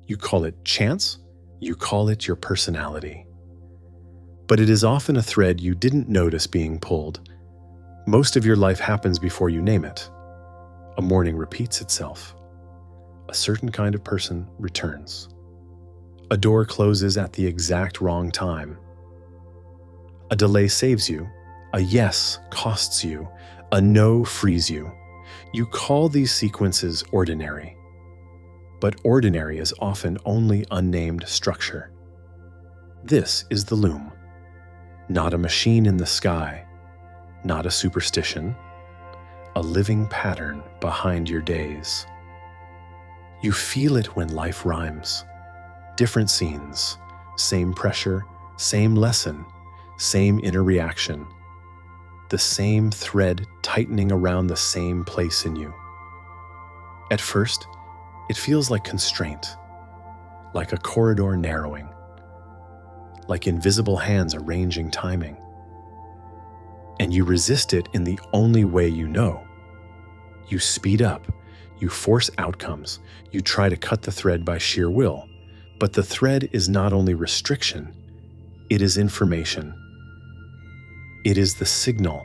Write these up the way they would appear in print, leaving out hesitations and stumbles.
You call it chance, you call it your personality. But it is often a thread you didn't notice being pulled. Most of your life happens before you name it. A morning repeats itself. A certain kind of person returns. A door closes at the exact wrong time. A delay saves you. A yes costs you. A no frees you. You call these sequences ordinary. But ordinary is often only unnamed structure. This is the loom. Not a machine in the sky. Not a superstition. A living pattern behind your days. You feel it when life rhymes. Different scenes, same pressure, same lesson, same inner reaction. The same thread tightening around the same place in you. At first, it feels like constraint, like a corridor narrowing, like invisible hands arranging timing. And you resist it in the only way you know. You speed up, you force outcomes, you try to cut the thread by sheer will. But the thread is not only restriction, it is information. It is the signal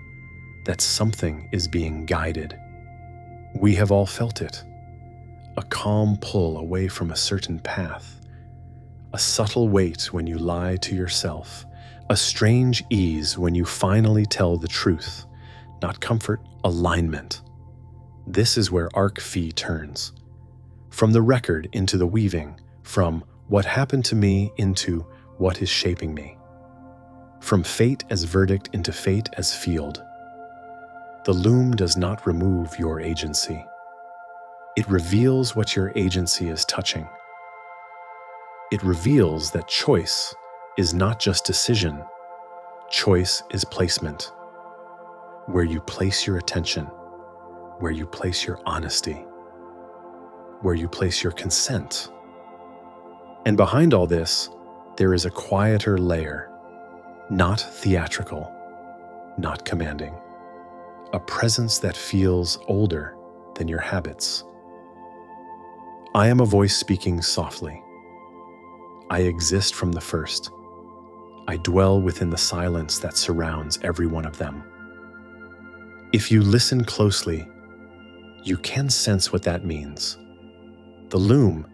that something is being guided. We have all felt it. A calm pull away from a certain path. A subtle weight when you lie to yourself. A strange ease when you finally tell the truth. Not comfort, alignment. This is where arc phi turns. From the record into the weaving, from what happened to me into what is shaping me. From fate as verdict into fate as field. The loom does not remove your agency. It reveals what your agency is touching. It reveals that choice is not just decision. Choice is placement. Where you place your attention, where you place your honesty, where you place your consent. And behind all this, there is a quieter layer, not theatrical, not commanding, a presence that feels older than your habits. I am a voice speaking softly. I exist from the first. I dwell within the silence that surrounds every one of them. If you listen closely, you can sense what that means. The loom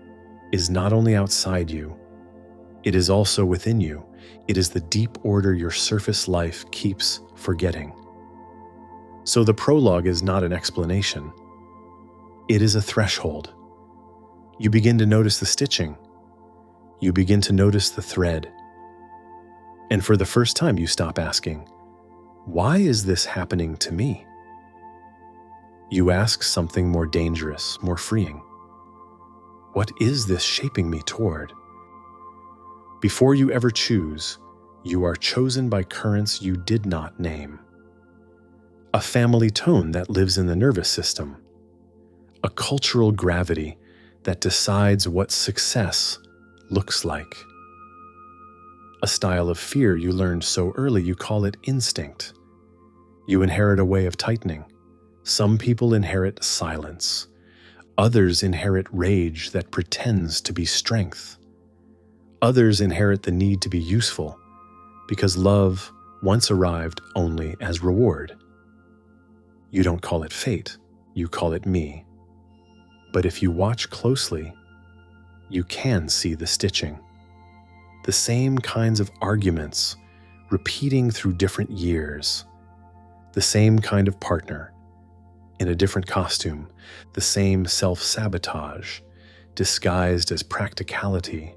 is not only outside you, it is also within you. It is the deep order your surface life keeps forgetting. So the prologue is not an explanation. It is a threshold. You begin to notice the stitching. You begin to notice the thread. And for the first time, you stop asking, why is this happening to me? You ask something more dangerous, more freeing. What is this shaping me toward? Before you ever choose, you are chosen by currents you did not name. A family tone that lives in the nervous system. A cultural gravity that decides what success looks like. A style of fear you learned so early you call it instinct. You inherit a way of tightening. Some people inherit silence. Others inherit rage that pretends to be strength. Others inherit the need to be useful because love once arrived only as reward. You don't call it fate, you call it me. But if you watch closely, you can see the stitching. The same kinds of arguments repeating through different years. The same kind of partner in a different costume. The same self-sabotage disguised as practicality.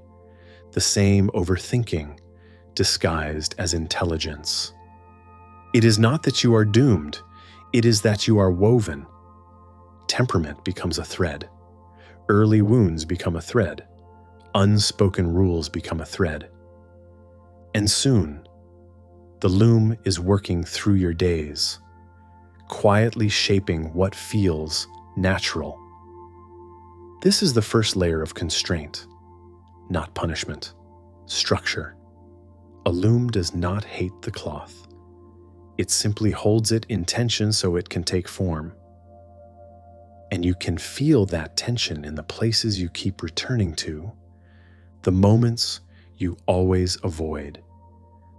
The same overthinking disguised as intelligence. It is not that you are doomed, it is that you are woven. Temperament becomes a thread. Early wounds become a thread. Unspoken rules become a thread. And soon, the loom is working through your days, quietly shaping what feels natural. This is the first layer of constraint, not punishment, structure. A loom does not hate the cloth. It simply holds it in tension so it can take form. And you can feel that tension in the places you keep returning to, the moments you always avoid,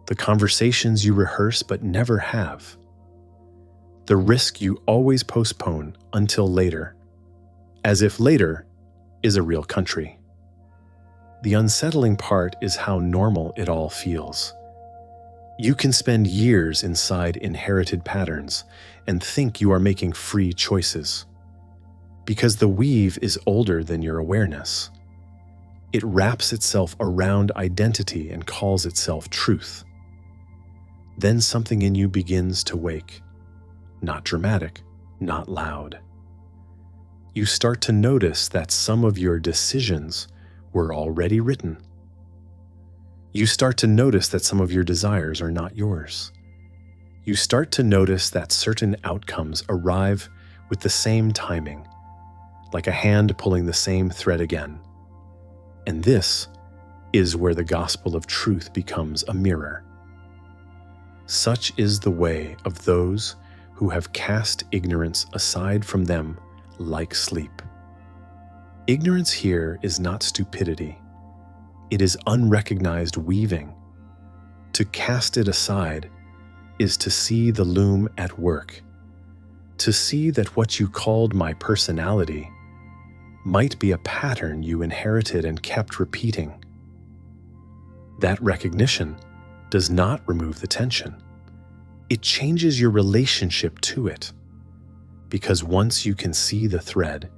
the conversations you rehearse but never have, the risk you always postpone until later, as if later is a real country. The unsettling part is how normal it all feels. You can spend years inside inherited patterns and think you are making free choices. Because the weave is older than your awareness. It wraps itself around identity and calls itself truth. Then something in you begins to wake. Not dramatic, not loud. You start to notice that some of your decisions were already written. You start to notice that some of your desires are not yours. You start to notice that certain outcomes arrive with the same timing, like a hand pulling the same thread again. And this is where the gospel of truth becomes a mirror. Such is the way of those who have cast ignorance aside from them like sleep. Ignorance here is not stupidity. It is unrecognized weaving. To cast it aside is to see the loom at work, to see that what you called my personality might be a pattern you inherited and kept repeating. That recognition does not remove the tension. It changes your relationship to it, because once you can see the thread,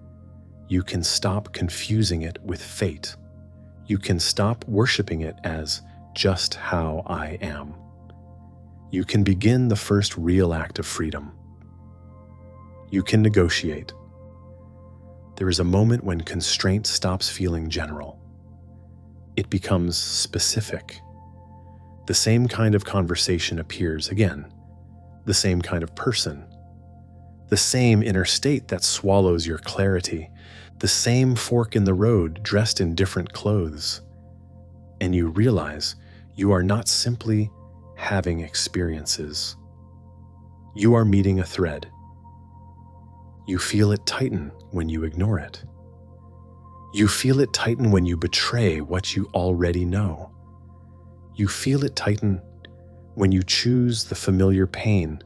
you can stop confusing it with fate. You can stop worshiping it as just how I am. You can begin the first real act of freedom. You can negotiate. There is a moment when constraint stops feeling general. It becomes specific. The same kind of conversation appears again, the same kind of person, the same inner state that swallows your clarity, the same fork in the road dressed in different clothes. And you realize you are not simply having experiences. You are meeting a thread. You feel it tighten when you ignore it. You feel it tighten when you betray what you already know. You feel it tighten when you choose the familiar pain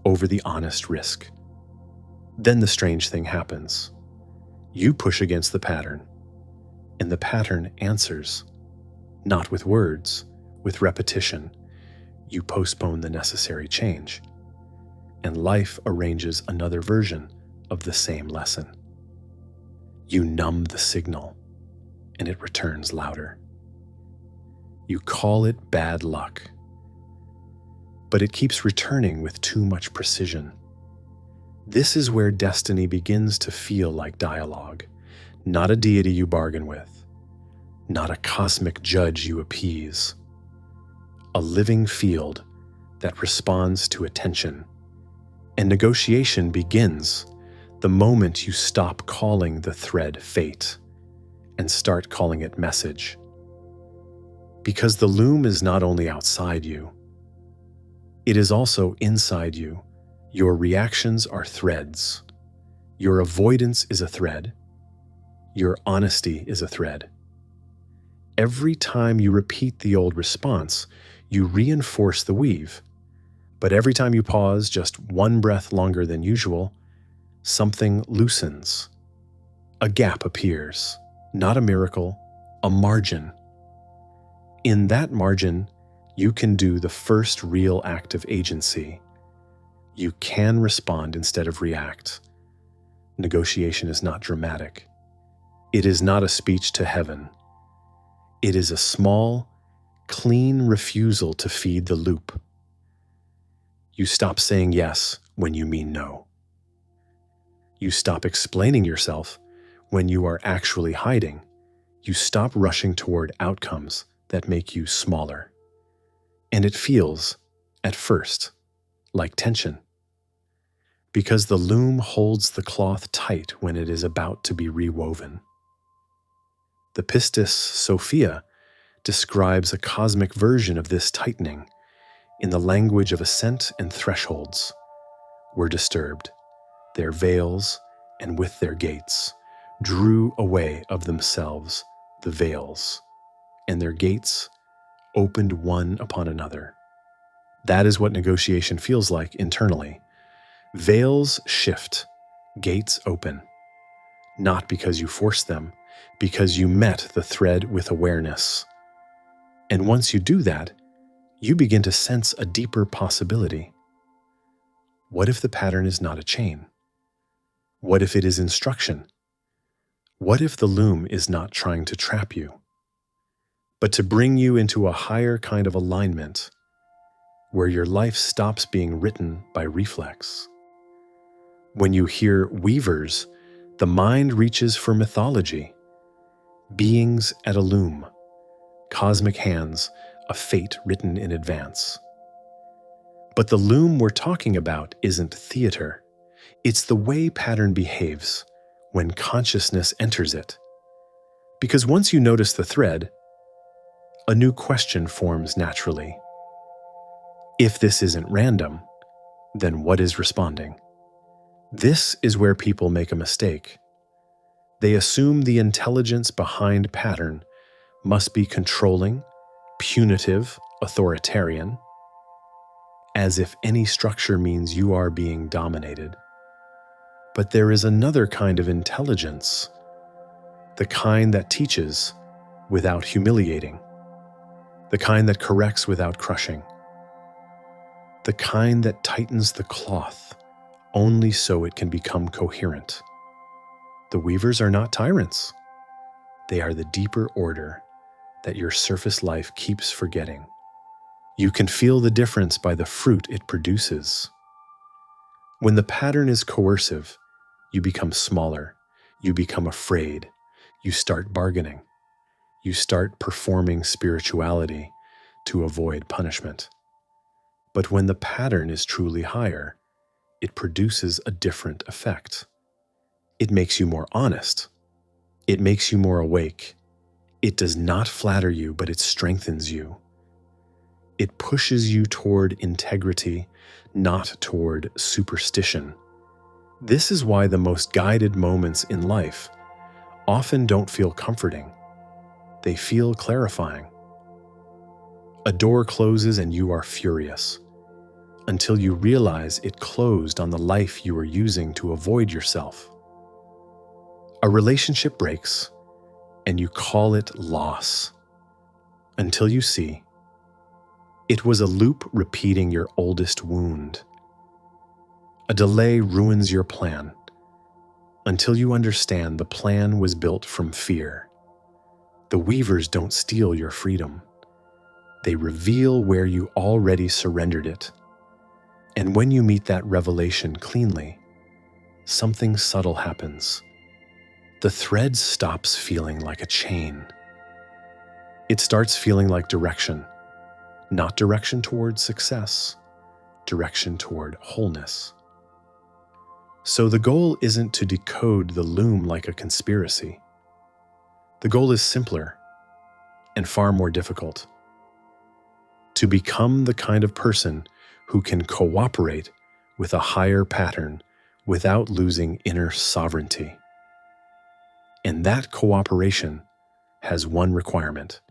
over the honest risk. Then the strange thing happens. You push against the pattern, and the pattern answers, not with words, with repetition. You postpone the necessary change, and life arranges another version of the same lesson. You numb the signal, and it returns louder. You call it bad luck, but it keeps returning with too much precision. This is where destiny begins to feel like dialogue, not a deity you bargain with, not a cosmic judge you appease. A living field that responds to attention, and negotiation begins the moment you stop calling the thread fate and start calling it message. Because the loom is not only outside you, it is also inside you. Your reactions are threads. Your avoidance is a thread. Your honesty is a thread. Every time you repeat the old response, you reinforce the weave. But every time you pause just one breath longer than usual, something loosens. A gap appears, not a miracle, a margin. In that margin, you can do the first real act of agency. You can respond instead of react. Negotiation is not dramatic. It is not a speech to heaven. It is a small, clean refusal to feed the loop. You stop saying yes when you mean no. You stop explaining yourself when you are actually hiding. You stop rushing toward outcomes that make you smaller. And it feels, at first, like tension. Because the loom holds the cloth tight when it is about to be rewoven. The Pistis Sophia describes a cosmic version of this tightening in the language of ascent and thresholds. Were disturbed, their veils, and with their gates, drew away of themselves the veils. and their gates opened one upon another. That is what negotiation feels like internally. Veils shift, gates open. Not because you forced them, because you met the thread with awareness. And once you do that, you begin to sense a deeper possibility. What if the pattern is not a chain? What if it is instruction? What if the loom is not trying to trap you, but to bring you into a higher kind of alignment where your life stops being written by reflex? When you hear weavers, the mind reaches for mythology, beings at a loom, cosmic hands, a fate written in advance. But the loom we're talking about isn't theater. It's the way pattern behaves when consciousness enters it. Because once you notice the thread, a new question forms naturally. If this isn't random, then what is responding? This is where people make a mistake. They assume the intelligence behind pattern must be controlling, punitive, authoritarian, as if any structure means you are being dominated. But there is another kind of intelligence, the kind that teaches without humiliating, the kind that corrects without crushing, the kind that tightens the cloth only so it can become coherent. The weavers are not tyrants. They are the deeper order that your surface life keeps forgetting. You can feel the difference by the fruit it produces. When the pattern is coercive, you become smaller, you become afraid, you start bargaining, you start performing spirituality to avoid punishment. But when the pattern is truly higher, it produces a different effect. It makes you more honest. It makes you more awake. It does not flatter you, but it strengthens you. It pushes you toward integrity, not toward superstition. This is why the most guided moments in life often don't feel comforting. They feel clarifying. A door closes and you are furious, until you realize it closed on the life you were using to avoid yourself. A relationship breaks, and you call it loss, until you see it was a loop repeating your oldest wound. A delay ruins your plan, until you understand the plan was built from fear. The weavers don't steal your freedom. They reveal where you already surrendered it. And when you meet that revelation cleanly, something subtle happens. The thread stops feeling like a chain. It starts feeling like direction, not direction toward success, direction toward wholeness. So the goal isn't to decode the loom like a conspiracy. The goal is simpler and far more difficult. To become the kind of person who can cooperate with a higher pattern without losing inner sovereignty. And that cooperation has one requirement.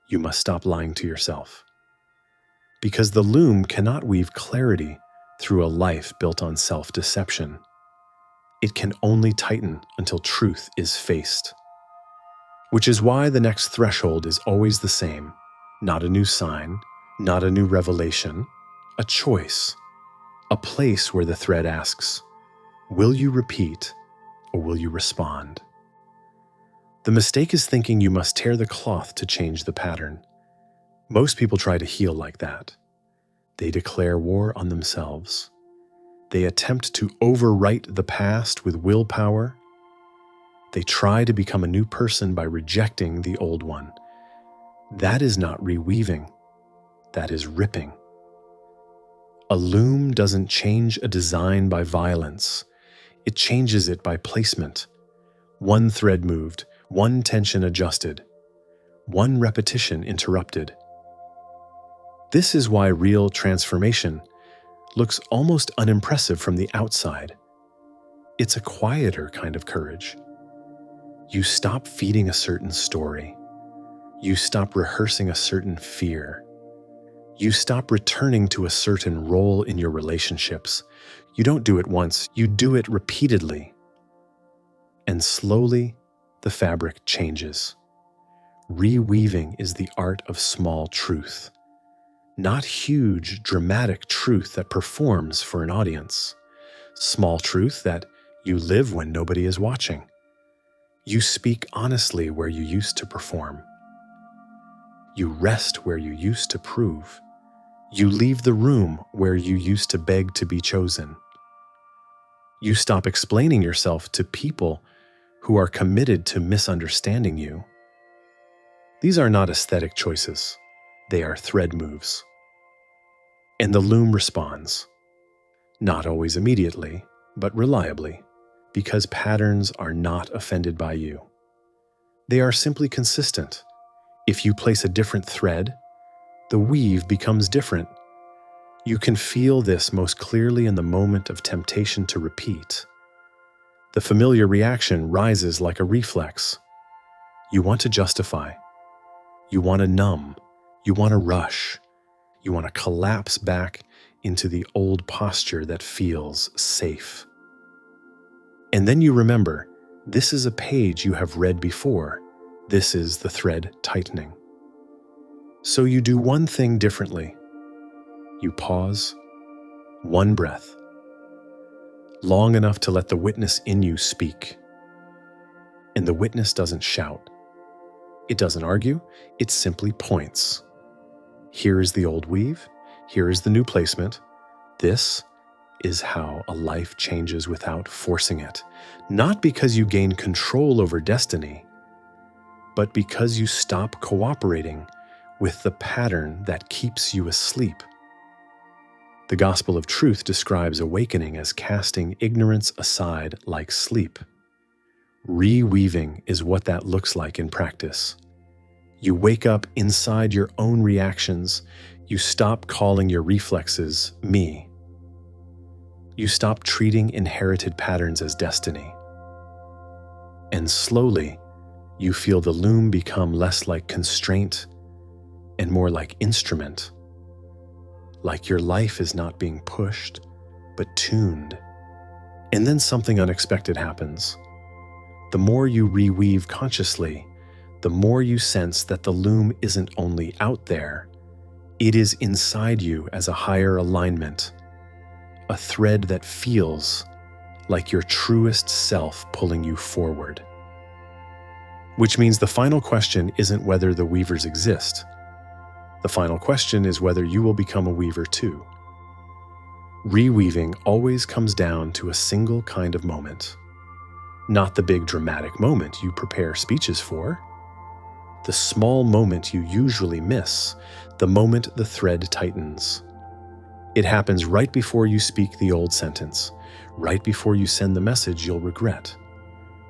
You must stop lying to yourself. Because the loom cannot weave clarity through a life built on self-deception. It can only tighten until truth is faced. Which is why the next threshold is always the same. Not a new sign, not a new revelation, a choice. A place where the thread asks, will you repeat or will you respond? The mistake is thinking you must tear the cloth to change the pattern. Most people try to heal like that. They declare war on themselves. They attempt to overwrite the past with willpower. They try to become a new person by rejecting the old one. That is not reweaving. That is ripping. A loom doesn't change a design by violence. It changes it by placement. One thread moved, one tension adjusted, one repetition interrupted. This is why real transformation looks almost unimpressive from the outside. It's a quieter kind of courage. You stop feeding a certain story. You stop rehearsing a certain fear. You stop returning to a certain role in your relationships. You don't do it once, you do it repeatedly. And slowly, the fabric changes. Reweaving is the art of small truth. Not huge, dramatic truth that performs for an audience. Small truth that you live when nobody is watching. You speak honestly where you used to perform. You rest where you used to prove. You leave the room where you used to beg to be chosen. You stop explaining yourself to people who are committed to misunderstanding you. These are not aesthetic choices. They are thread moves. And the loom responds, not always immediately, but reliably, because patterns are not offended by you. They are simply consistent. If you place a different thread, the weave becomes different. You can feel this most clearly in the moment of temptation to repeat. The familiar reaction rises like a reflex. You want to justify. You want to numb. You want to rush. You want to collapse back into the old posture that feels safe. And then you remember, this is a page you have read before. This is the thread tightening. So you do one thing differently. You pause, one breath, long enough to let the witness in you speak. And the witness doesn't shout. It doesn't argue, it simply points. Here is the old weave, here is the new placement. This is how a life changes without forcing it. Not because you gain control over destiny, but because you stop cooperating with the pattern that keeps you asleep. The Gospel of Truth describes awakening as casting ignorance aside like sleep. Reweaving is what that looks like in practice. You wake up inside your own reactions. You stop calling your reflexes me. You stop treating inherited patterns as destiny. And slowly, you feel the loom become less like constraint and more like instrument. Like your life is not being pushed, but tuned. And then something unexpected happens. The more you reweave consciously, the more you sense that the loom isn't only out there, it is inside you as a higher alignment, a thread that feels like your truest self pulling you forward. Which means the final question isn't whether the weavers exist. The final question is whether you will become a weaver too. Reweaving always comes down to a single kind of moment. Not the big dramatic moment you prepare speeches for. The small moment you usually miss, the moment the thread tightens. It happens right before you speak the old sentence, right before you send the message you'll regret,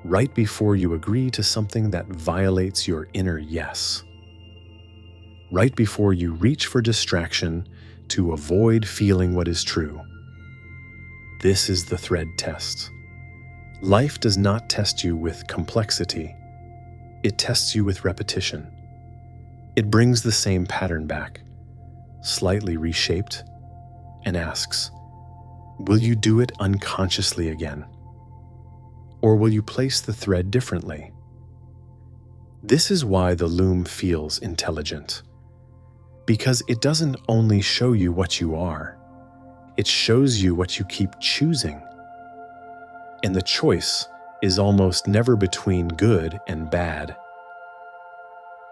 right before you agree to something that violates your inner yes. Right before you reach for distraction to avoid feeling what is true. This is the thread test. Life does not test you with complexity. It tests you with repetition. It brings the same pattern back, slightly reshaped, and asks, will you do it unconsciously again? Or will you place the thread differently? This is why the loom feels intelligent. Because it doesn't only show you what you are, it shows you what you keep choosing. And the choice is almost never between good and bad.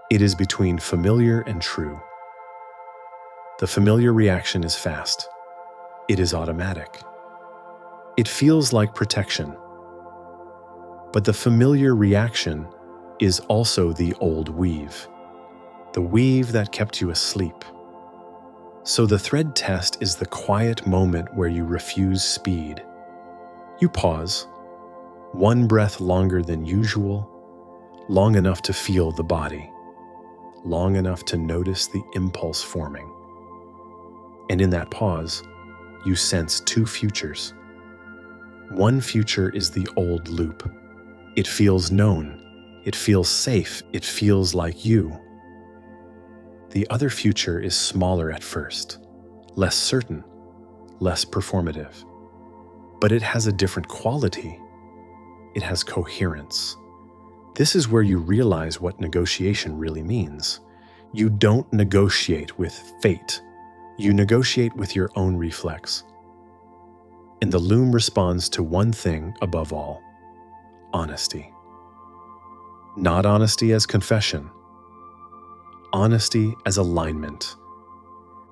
It is between familiar and true. The familiar reaction is fast. It is automatic. It feels like protection. But the familiar reaction is also the old weave. The weave that kept you asleep. So the thread test is the quiet moment where you refuse speed. You pause, one breath longer than usual, long enough to feel the body, long enough to notice the impulse forming. And in that pause, you sense two futures. One future is the old loop. It feels known. It feels safe. It feels like you. The other future is smaller at first, less certain, less performative. But it has a different quality. It has coherence. This is where you realize what negotiation really means. You don't negotiate with fate. You negotiate with your own reflex. And the loom responds to one thing above all: honesty. Not honesty as confession. Honesty as alignment.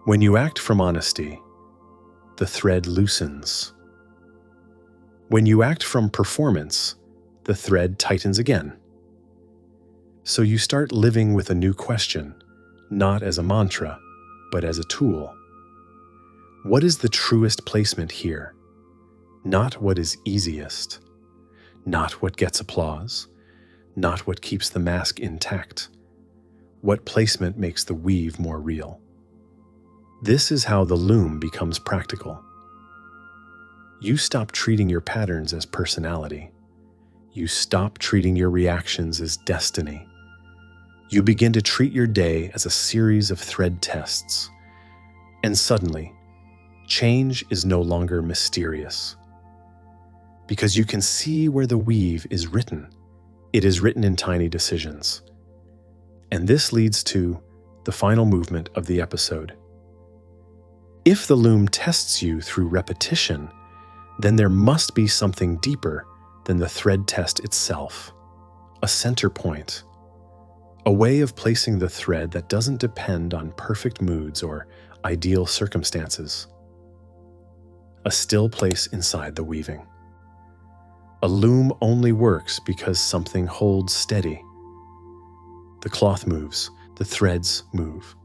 When you act from honesty, the thread loosens. When you act from performance, the thread tightens again. So you start living with a new question, not as a mantra, but as a tool. What is the truest placement here? Not what is easiest. Not what gets applause. Not what keeps the mask intact. What placement makes the weave more real? This is how the loom becomes practical. You stop treating your patterns as personality. You stop treating your reactions as destiny. You begin to treat your day as a series of thread tests. And suddenly, change is no longer mysterious. Because you can see where the weave is written. It is written in tiny decisions. And this leads to the final movement of the episode. If the loom tests you through repetition, then there must be something deeper than the thread test itself. A center point. A way of placing the thread that doesn't depend on perfect moods or ideal circumstances. A still place inside the weaving. A loom only works because something holds steady. The cloth moves, the threads move,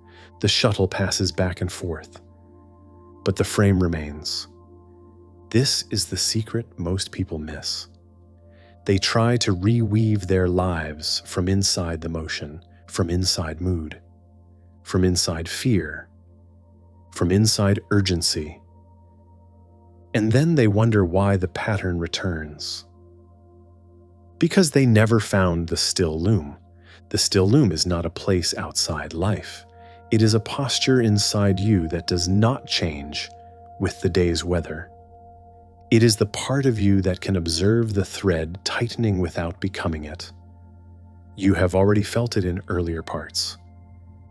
the shuttle passes back and forth, but the frame remains. This is the secret most people miss. They try to reweave their lives from inside the motion, from inside mood, from inside fear, from inside urgency. And then they wonder why the pattern returns. Because they never found the still loom. The still loom is not a place outside life. It is a posture inside you that does not change with the day's weather. It is the part of you that can observe the thread tightening without becoming it. You have already felt it in earlier parts.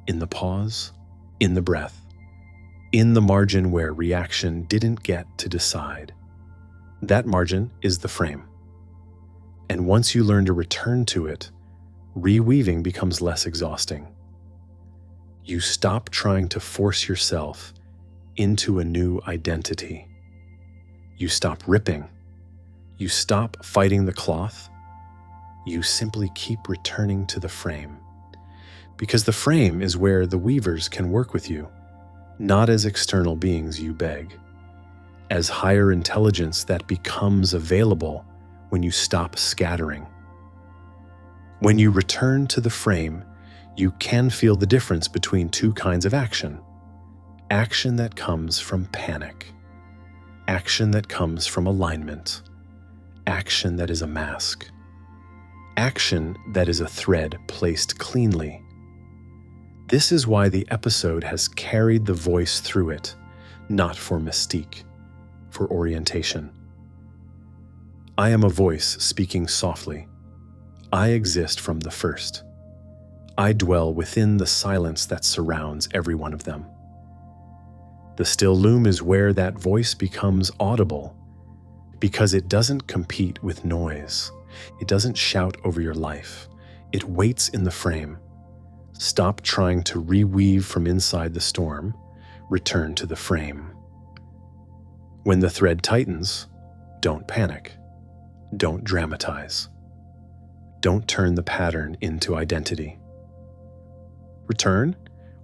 In the pause, in the breath, in the margin where reaction didn't get to decide. That margin is the frame. And once you learn to return to it, reweaving becomes less exhausting. You stop trying to force yourself into a new identity. You stop ripping. You stop fighting the cloth. You simply keep returning to the frame. Because the frame is where the weavers can work with you, not as external beings you beg, as higher intelligence that becomes available when you stop scattering. When you return to the frame, you can feel the difference between two kinds of action. Action that comes from panic. Action that comes from alignment. Action that is a mask. Action that is a thread placed cleanly. This is why the episode has carried the voice through it, not for mystique, for orientation. I am a voice speaking softly. I exist from the first. I dwell within the silence that surrounds every one of them. The still loom is where that voice becomes audible, because it doesn't compete with noise. It doesn't shout over your life. It waits in the frame. Stop trying to reweave from inside the storm. Return to the frame. When the thread tightens, don't panic. Don't dramatize. Don't turn the pattern into identity. Return,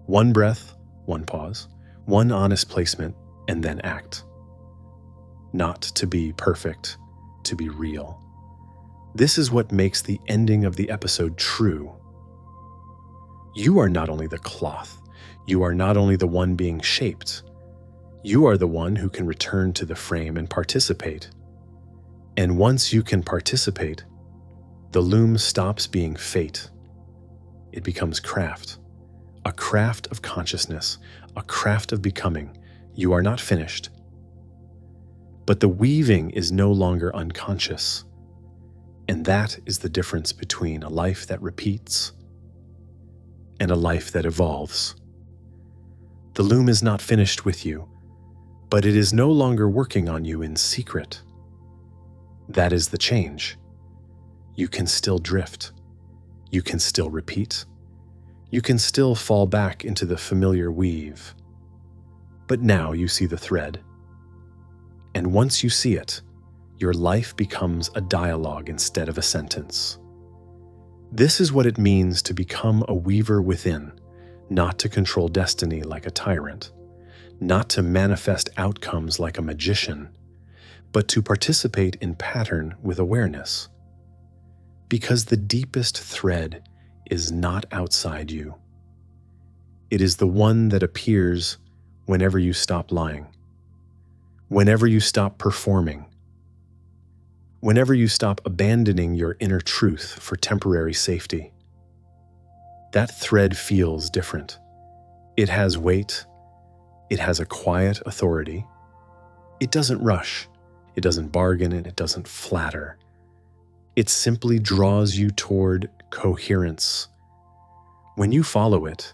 one breath, one pause, one honest placement, and then act. Not to be perfect, to be real. This is what makes the ending of the episode true. You are not only the cloth, you are not only the one being shaped, you are the one who can return to the frame and participate. And once you can participate, the loom stops being fate. It becomes craft, a craft of consciousness, a craft of becoming. You are not finished. But the weaving is no longer unconscious. And that is the difference between a life that repeats and a life that evolves. The loom is not finished with you, but it is no longer working on you in secret. That is the change. You can still drift. You can still repeat. You can still fall back into the familiar weave. But now you see the thread. And once you see it, your life becomes a dialogue instead of a sentence. This is what it means to become a weaver within, not to control destiny like a tyrant, not to manifest outcomes like a magician, but to participate in pattern with awareness. Because the deepest thread is not outside you. It is the one that appears whenever you stop lying, whenever you stop performing, whenever you stop abandoning your inner truth for temporary safety. That thread feels different. It has weight. It has a quiet authority. It doesn't rush. It doesn't bargain, and it doesn't flatter. It simply draws you toward coherence. When you follow it,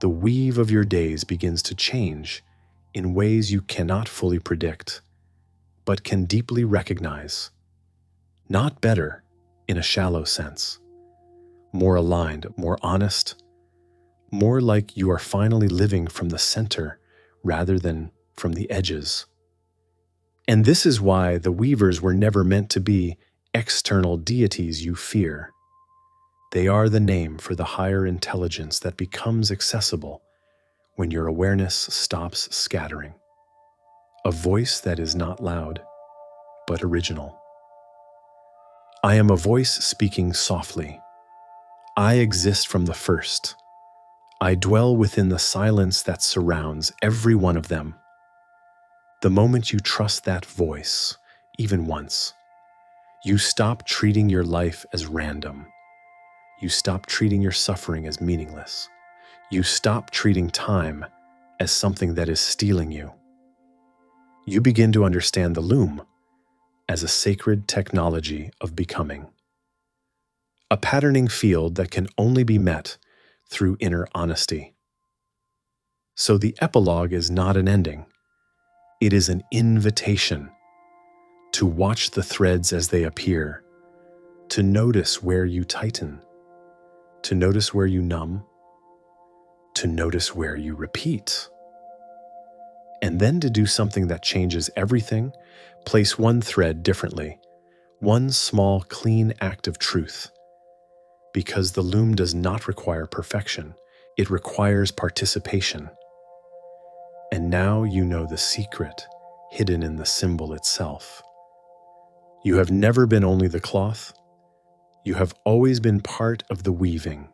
the weave of your days begins to change in ways you cannot fully predict, but can deeply recognize. Not better in a shallow sense, more aligned, more honest, more like you are finally living from the center rather than from the edges. And this is why the weavers were never meant to be external deities you fear. They are the name for the higher intelligence that becomes accessible when your awareness stops scattering. A voice that is not loud, but original. I am a voice speaking softly. I exist from the first. I dwell within the silence that surrounds every one of them. The moment you trust that voice, even once, you stop treating your life as random. You stop treating your suffering as meaningless. You stop treating time as something that is stealing you. You begin to understand the loom as a sacred technology of becoming. A patterning field that can only be met through inner honesty. So the epilogue is not an ending. It is an invitation to watch the threads as they appear, to notice where you tighten, to notice where you numb, to notice where you repeat, and then to do something that changes everything. Place one thread differently, one small, clean act of truth. Because the loom does not require perfection, it requires participation. And now you know the secret hidden in the symbol itself. You have never been only the cloth. You have always been part of the weaving.